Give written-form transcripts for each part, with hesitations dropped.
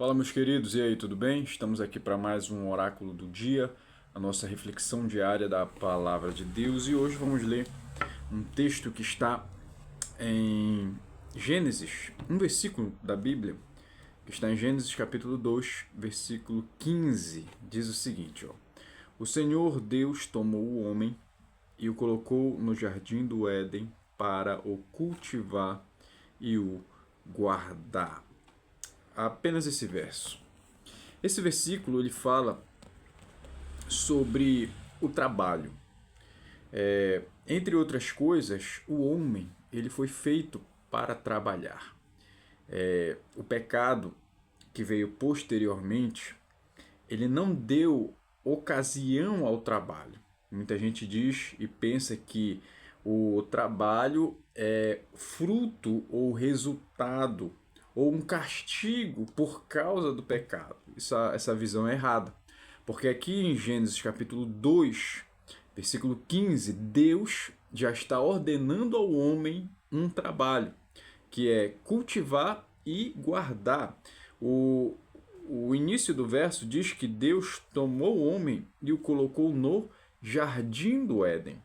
Fala, meus queridos, e aí, tudo bem? Estamos aqui para mais um oráculo do dia, a nossa reflexão diária da palavra de Deus, e hoje vamos ler um texto que está em Gênesis, um versículo da Bíblia, que está em Gênesis capítulo 2, versículo 15, diz o seguinte, ó: O Senhor Deus tomou o homem e o colocou no jardim do Éden para o cultivar e o guardar. Apenas esse verso. Esse versículo ele fala sobre o trabalho. Entre outras coisas, o homem ele foi feito para trabalhar. O pecado que veio posteriormente, ele não deu ocasião ao trabalho. Muita gente diz e pensa que o trabalho é fruto ou resultado ou um castigo por causa do pecado. Essa visão é errada. Porque aqui em Gênesis capítulo 2, versículo 15, Deus já está ordenando ao homem um trabalho, que é cultivar e guardar. O início do verso diz que Deus tomou o homem e o colocou no jardim do Éden.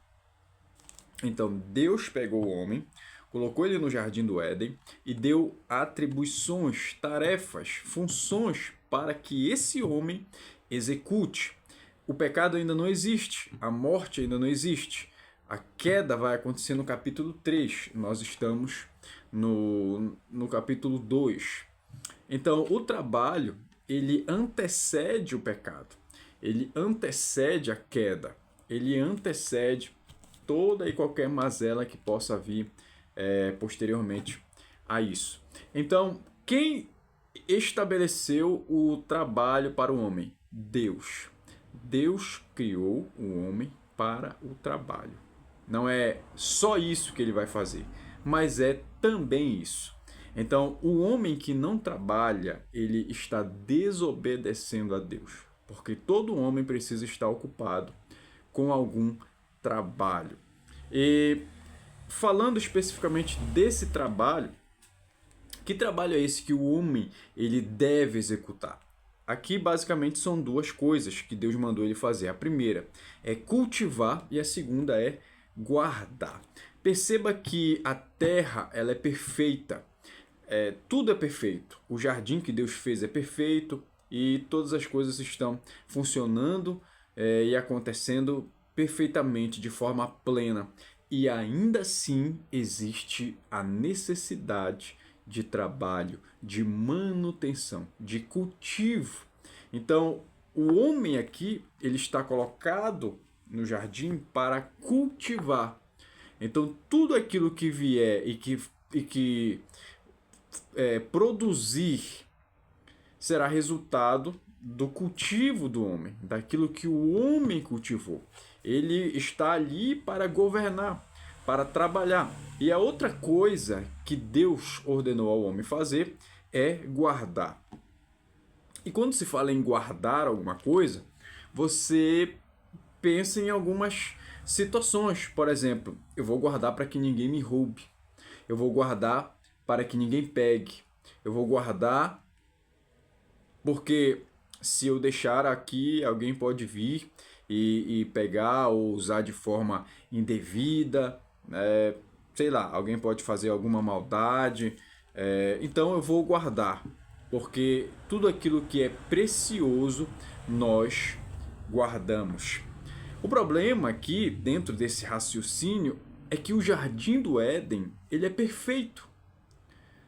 Então, Deus pegou o homem, colocou ele no jardim do Éden e deu atribuições, tarefas, funções para que esse homem execute. O pecado ainda não existe, a morte ainda não existe. A queda vai acontecer no capítulo 3, nós estamos no capítulo 2. Então, o trabalho, ele antecede o pecado, ele antecede a queda, ele antecede toda e qualquer mazela que possa vir posteriormente a isso. Então, quem estabeleceu o trabalho para o homem? Deus. Deus criou o homem para o trabalho. Não é só isso que ele vai fazer, mas é também isso. Então, o homem que não trabalha, ele está desobedecendo a Deus, porque todo homem precisa estar ocupado com algum trabalho. E falando especificamente desse trabalho, que trabalho é esse que o homem ele deve executar? Aqui basicamente são duas coisas que Deus mandou ele fazer. A primeira é cultivar e a segunda é guardar. Perceba que a terra ela é perfeita. Tudo é perfeito. O jardim que Deus fez é perfeito e todas as coisas estão funcionando e acontecendo perfeitamente, de forma plena. E ainda assim existe a necessidade de trabalho, de manutenção, de cultivo. Então, o homem aqui, ele está colocado no jardim para cultivar. Então, tudo aquilo que vier e que produzir será resultado do cultivo do homem, daquilo que o homem cultivou. Ele está ali para governar, para trabalhar. E a outra coisa que Deus ordenou ao homem fazer é guardar. E quando se fala em guardar alguma coisa, você pensa em algumas situações. Por exemplo, eu vou guardar para que ninguém me roube. Eu vou guardar para que ninguém pegue. Eu vou guardar porque se eu deixar aqui, alguém pode vir e pegar ou usar de forma indevida, sei lá, alguém pode fazer alguma maldade. Então eu vou guardar, porque tudo aquilo que é precioso nós guardamos. O problema aqui, dentro desse raciocínio, é que o jardim do Éden ele é perfeito.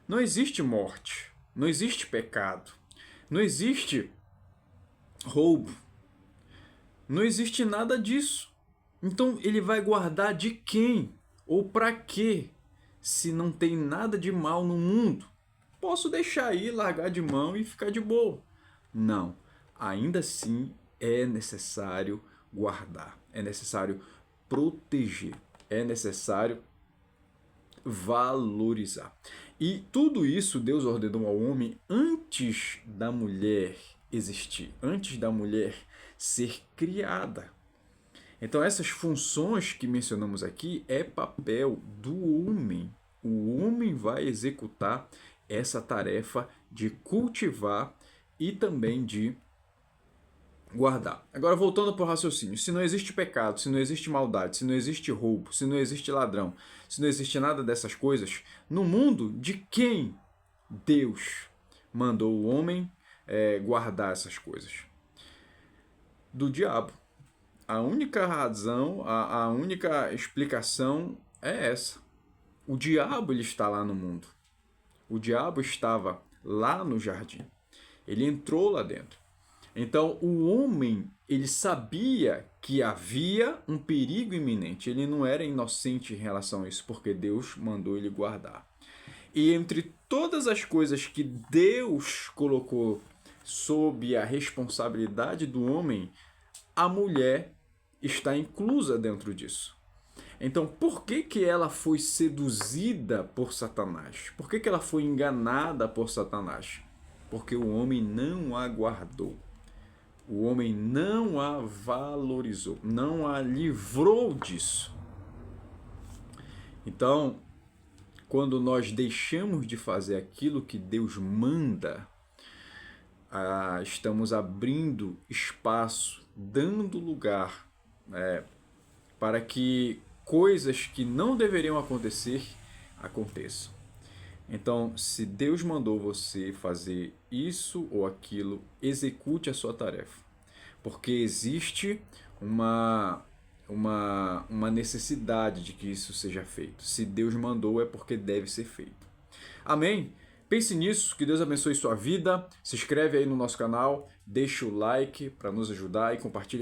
Não existe morte, não existe pecado, não existe roubo, não existe nada disso. Então ele vai guardar de quem ou para quê se não tem nada de mal no mundo? Posso deixar aí, largar de mão e ficar de boa. Não, ainda assim é necessário guardar, é necessário proteger, é necessário valorizar. E tudo isso Deus ordenou ao homem antes da mulher existir, antes da mulher ser criada. Então essas funções que mencionamos aqui é papel do homem. O homem vai executar essa tarefa de cultivar e também de guardar. Agora, voltando para o raciocínio, se não existe pecado, se não existe maldade, se não existe roubo, se não existe ladrão, se não existe nada dessas coisas, no mundo, de quem Deus mandou o homem guardar essas coisas? Do diabo. A única razão, a única explicação é essa. O diabo ele está lá no mundo. O diabo estava lá no jardim. Ele entrou lá dentro. Então, o homem, ele sabia que havia um perigo iminente. Ele não era inocente em relação a isso, porque Deus mandou ele guardar. E entre todas as coisas que Deus colocou sob a responsabilidade do homem, a mulher está inclusa dentro disso. Então, por que ela foi seduzida por Satanás? Por que ela foi enganada por Satanás? Porque o homem não a guardou. O homem não a valorizou, não a livrou disso. Então, quando nós deixamos de fazer aquilo que Deus manda, estamos abrindo espaço, dando lugar para que coisas que não deveriam acontecer, aconteçam. Então, se Deus mandou você fazer isso ou aquilo, execute a sua tarefa. Porque existe uma necessidade de que isso seja feito. Se Deus mandou, é porque deve ser feito. Amém? Pense nisso, que Deus abençoe sua vida. Se inscreve aí no nosso canal, deixa o like para nos ajudar e compartilha.